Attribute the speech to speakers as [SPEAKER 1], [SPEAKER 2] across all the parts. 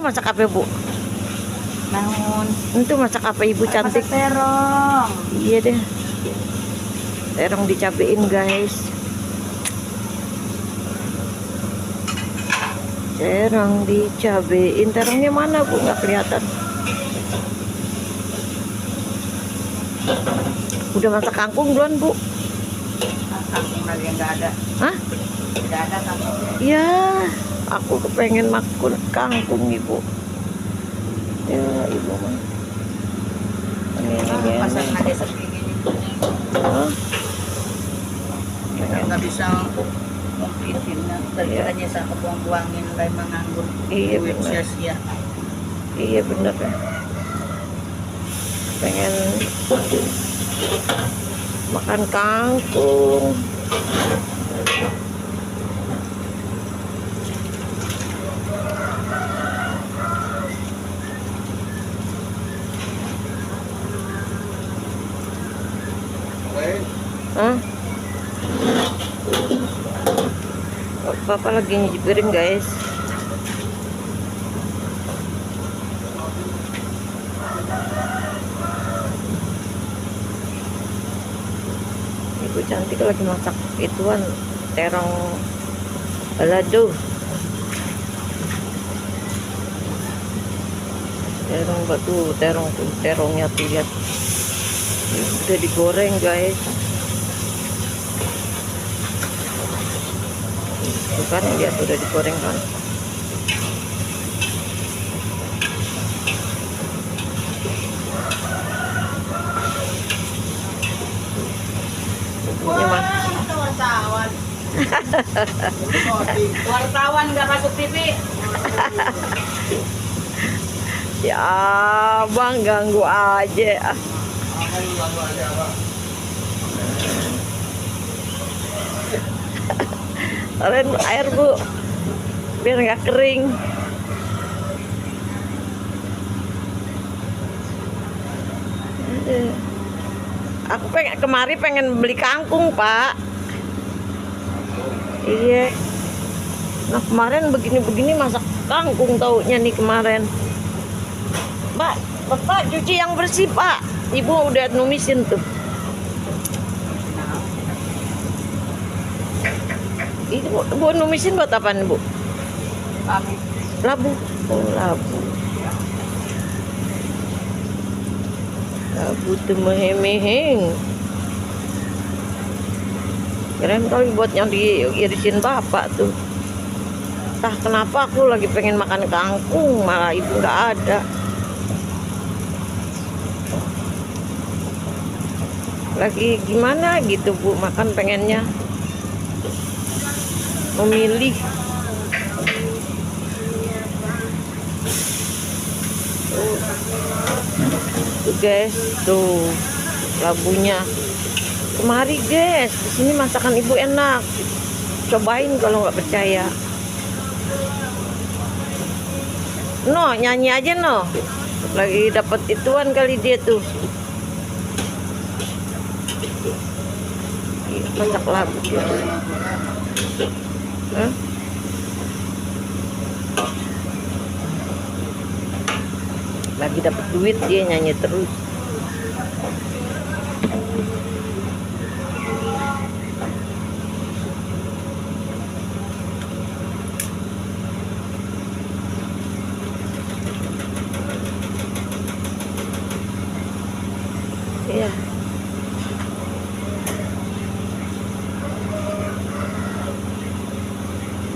[SPEAKER 1] Masak apa, Bu?
[SPEAKER 2] Namun
[SPEAKER 1] Itu masak apa, Ibu cantik?
[SPEAKER 2] masak terong.
[SPEAKER 1] Iya deh. Terong dicabein, guys. Terong dicabein. Terongnya mana, Bu? Nggak kelihatan. Udah masak kangkung belum, Bu?
[SPEAKER 2] Kangkung lagi nggak ada.
[SPEAKER 1] Hah?
[SPEAKER 2] Tidak ada kangkung.
[SPEAKER 1] Ya, aku kepengen makan kangkung, Ibu. Ya, Ibu mah. Ini.
[SPEAKER 2] Pasar nade sepi gini.
[SPEAKER 1] Hah?
[SPEAKER 2] Nggak bisa mungkin daripadanya saya kebuang-buangin kayak menganggur.
[SPEAKER 1] Iya,
[SPEAKER 2] Duit
[SPEAKER 1] benar.
[SPEAKER 2] sia-sia.
[SPEAKER 1] Iya bener ya. Pengen makan kangkung. Hah? Papa lagi nyuci piring, guys. Ibu cantik lagi masak ituan terong balado. Terong batu, terongnya tuh lihat. Udah digoreng, guys. Tuh kan lihat udah digoreng kan. Ini mah
[SPEAKER 2] Wartawan. Wartawan nggak masuk TV.
[SPEAKER 1] ya Bang ganggu aja. Kalian air, Bu, biar nggak kering. Aku kemari pengen beli kangkung, Pak. Iya. Nah kemarin begini-begini masak kangkung taunya nih kemarin. Pak, Bapak cuci yang bersih, Pak. Ibu udah numisin tuh. Itu Bu numisin buat apaan, Bu? Labu. Oh, labu. Labu tuh meheng-meheng. Keren kali buat yang diirisin Bapak tuh. Entah kenapa aku lagi pengen makan kangkung, malah ibu nggak ada. Lagi gimana gitu, Bu, makan pengennya memilih. Tuh guys, tuh labunya. Kemari guys, di sini masakan ibu enak. Cobain kalau nggak percaya. No, nyanyi aja no. Lagi dapat ituan kali dia tuh. Masak labu dia. Hah? Lagi dapat duit dia nyanyi terus. Iya.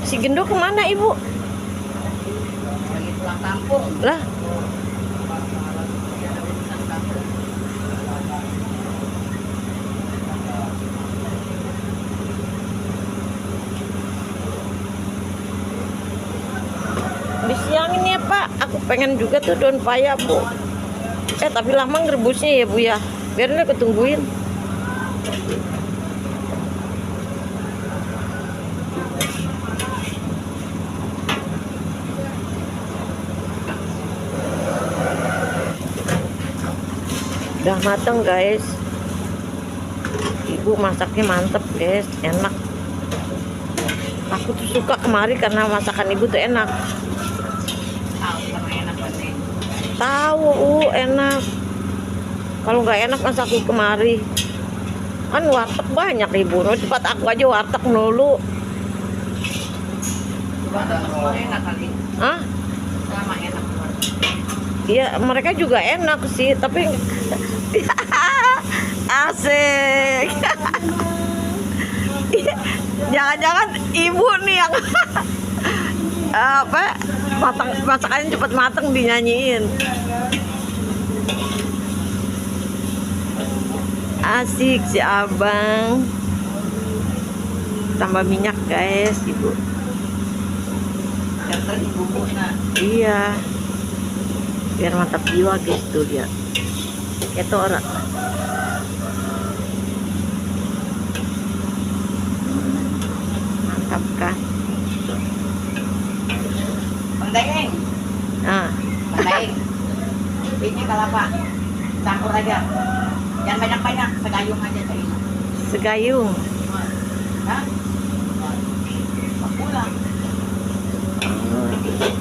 [SPEAKER 1] Si Gendo kemana, Ibu?
[SPEAKER 2] Lagi pulang kampung.
[SPEAKER 1] Lah, disiangin ya, Pak. Aku pengen juga tuh daun paya, Bu. Tapi lama ngerebusnya ya, Bu ya. Biarin aku tungguin. Udah mateng, guys. Ibu masaknya mantep, guys. Enak. Aku tuh suka kemari karena masakan ibu tuh enak.
[SPEAKER 2] Ah,
[SPEAKER 1] tahu enak. Kalau nggak enak masa aku kemari. Kan warteg banyak ibu. No, cepat aku aja warteg dulu.
[SPEAKER 2] Selama enak kali.
[SPEAKER 1] Hah?
[SPEAKER 2] Selama enak.
[SPEAKER 1] Iya, mereka juga enak sih, tapi asik. Jangan-jangan ibu nih yang apa masakannya cepat mateng dinyanyiin. Asik si abang. Tambah minyak guys, ibu.
[SPEAKER 2] Yang tadi bumbunya.
[SPEAKER 1] Iya. Biar mantap jiwa guys tuh dia. Itu orang. Mantap kan?
[SPEAKER 2] Pendaeng.
[SPEAKER 1] Nah,
[SPEAKER 2] Pendaeng. Ini kelapa. Campur aja. Jangan banyak-banyak, segayung aja tadi.
[SPEAKER 1] segayung.
[SPEAKER 2] Hah? Pulang.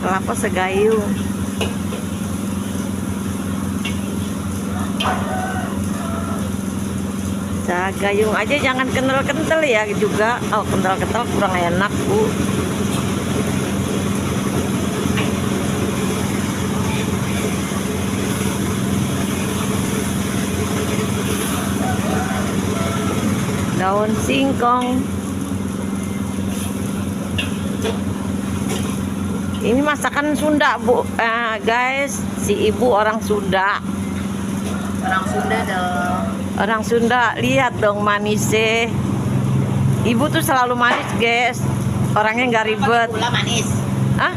[SPEAKER 1] Kelapa segayung. Segayung aja, jangan kental-kental ya juga. Oh, kental-kental kurang enak, Bu. Daun singkong. Ini masakan Sunda, Bu. Guys, si ibu orang Sunda.
[SPEAKER 2] Orang Sunda dong.
[SPEAKER 1] Orang Sunda, lihat dong manisnya. Ibu tuh selalu manis, guys. Orangnya nggak ribet.
[SPEAKER 2] Gula manis.
[SPEAKER 1] Hah?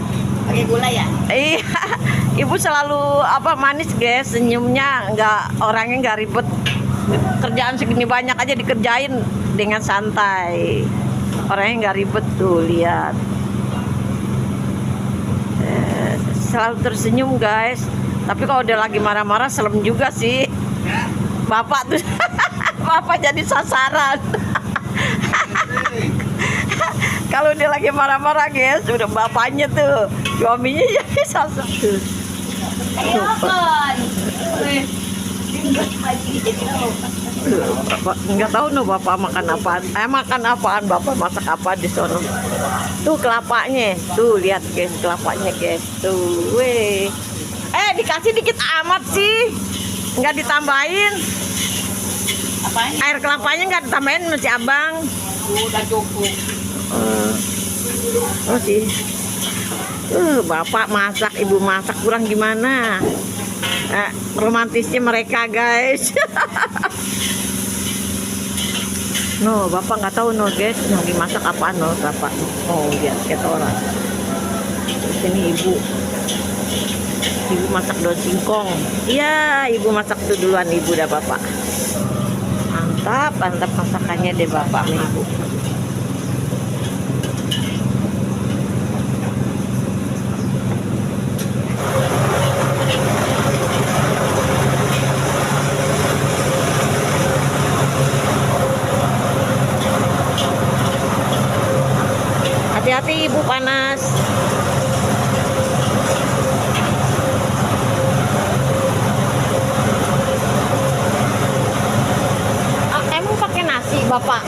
[SPEAKER 2] Pakai gula ya?
[SPEAKER 1] Iya. Ibu selalu apa manis, guys. Senyumnya orangnya nggak ribet. Kerjaan segini banyak aja dikerjain dengan santai. Orangnya nggak ribet tuh, lihat. Selalu tersenyum, guys. Tapi kalau udah lagi marah-marah serem juga sih. Bapak tuh bapak jadi sasaran. Kalau dia lagi marah-marah, guys, udah bapaknya tuh, suaminya jadi sasaran tuh. Nggak tahu no bapak makan apaan. Makan apaan, bapak masak apa di sono. Tuh kelapanya, tuh lihat guys kelapanya guys. Tuh, weh. Dikasih dikit amat sih. Nggak ditambahin.
[SPEAKER 2] Apaan?
[SPEAKER 1] Air kelapanya nggak ditambahin masih abang.
[SPEAKER 2] Udah cukup.
[SPEAKER 1] Oh sih. Bapak masak, ibu masak kurang gimana? Romantisnya mereka guys. No, bapak nggak tahu no guys yang dimasak apaan no bapak. Oh lihat kayak orang. Ini ibu masak daun singkong. Iya, ibu masak tuh duluan ibu dah bapak. Mantap masakannya deh bapak sama ibu. Hati-hati ibu panas. Emang pakai nasi bapak?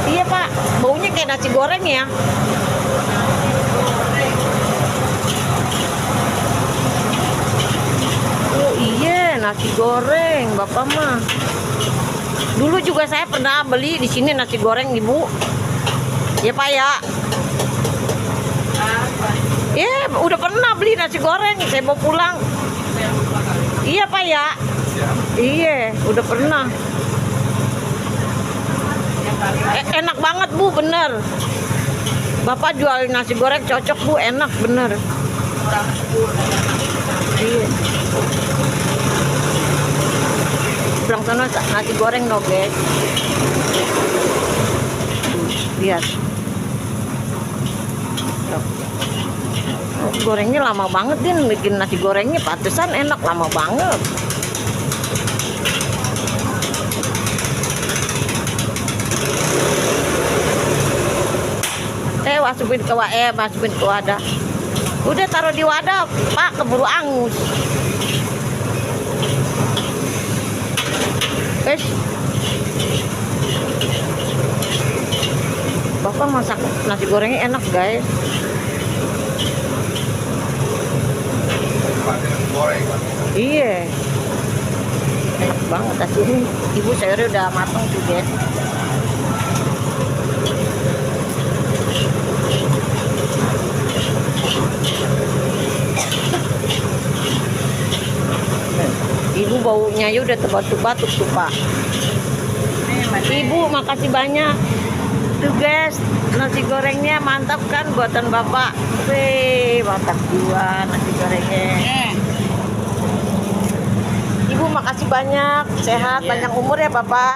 [SPEAKER 1] Iya pak, baunya kayak nasi goreng ya. Oh iya nasi goreng bapak mah. Dulu juga saya pernah beli di sini nasi goreng ibu. Ya pak ya. Ya udah pernah beli nasi goreng, saya mau pulang. Iya pak ya. Iya udah pernah. Enak banget bu, bener. Bapak jual nasi goreng cocok bu, enak bener. Iya. Pulang sana nasi goreng no guys. Lihat. Gorengnya lama banget din, bikin nasi gorengnya pantesan enak, lama banget. Masukin ke wadah. Udah taruh di wadah, Pak, keburu angus. Guys, Bapak masak nasi gorengnya enak, guys. Iya, enak banget nasi ini. Ibu sayurnya udah matang tuh, guys. Ibu baunya aja udah terbatuk-batuk tuh, Pak. Ibu makasih banyak. Tuh guys, nasi gorengnya mantap kan buatan Bapak. Wih, mantap juga nasi gorengnya. Ibu makasih banyak, sehat,
[SPEAKER 2] Iya.
[SPEAKER 1] panjang umur ya Bapak.